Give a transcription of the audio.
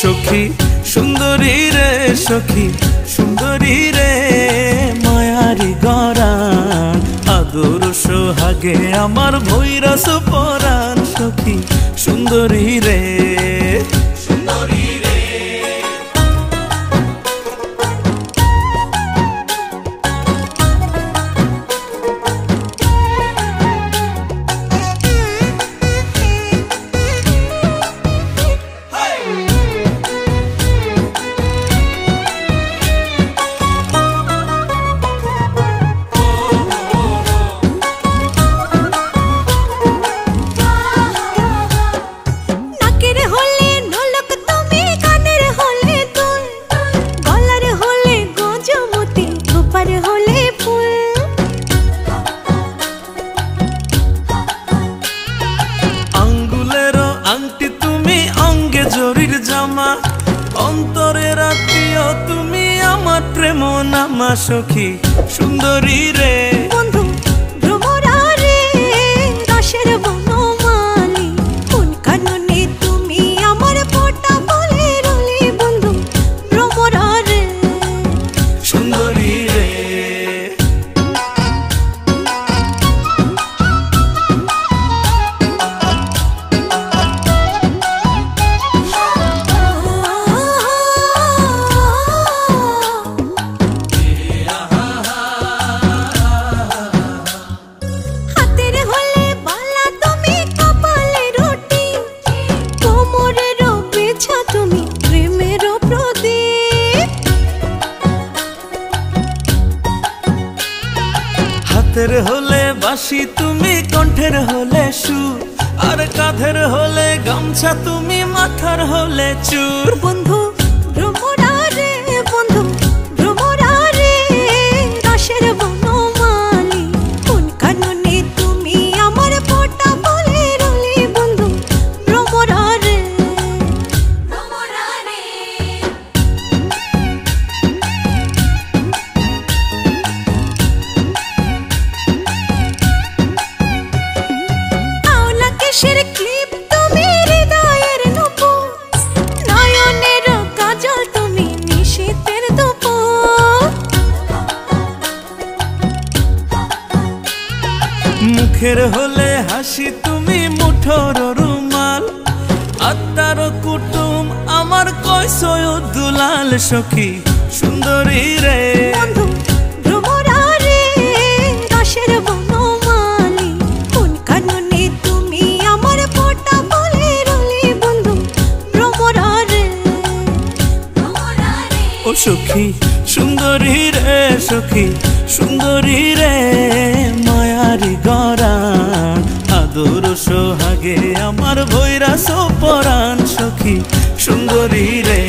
সখী সুন্দরী রে সখী সুন্দরী রে মায়ারি গরান আদর সোহাগে আমার ভৈরস পরাণ সখী সুন্দরী রে সুন্দরী রে আংটি তুমি অঙ্গে জরির জামা অন্তরের আত্মীয় তুমি আমার প্রেম নামা সখী সুন্দরী রে বন্ধু ভ্রমরা রে রসের বনমালী কোন কাননে তুমি আমার ফোঁটা বলে রলি বন্ধু ভ্রমরা রে সুন্দরী রে হাতের হলে বাঁশি তুমি কণ্ঠের হলে সুর আর কাঁধের হলে গামছা তুমি মাথার হলে চুর বন্ধু ভ্রমরা রে বন্ধু ভ্রমরা রে রসের বনমালী কোন কাননে তুমি আমার ফোঁটা বলে রলি বন্ধু ভ্রমরা রে ভ্রমরা রে কিসের ক্লিপ তুমি হৃদয়ের নূপুর নয়নের কাজল তুমি নিশীথের দুপুর মুখের হলে হাসি তুমি মুঠোর রুমাল আত্মার কুটুম আমার কয়সয় দুলাল সখী সুন্দরী রে বন্ধু ভ্রমরা রে রসের বনমালী কোন কাননে তুমি আমার ফোঁটা বলে রলি বন্ধু ভ্রমরা রে ভ্রমরা রে ও সখী সুন্দরী রে সখী সুন্দরী রে মায়ারি গরান আদর সোহাগে আমার ভৈরস পরাণ সখী সুন্দরী রে।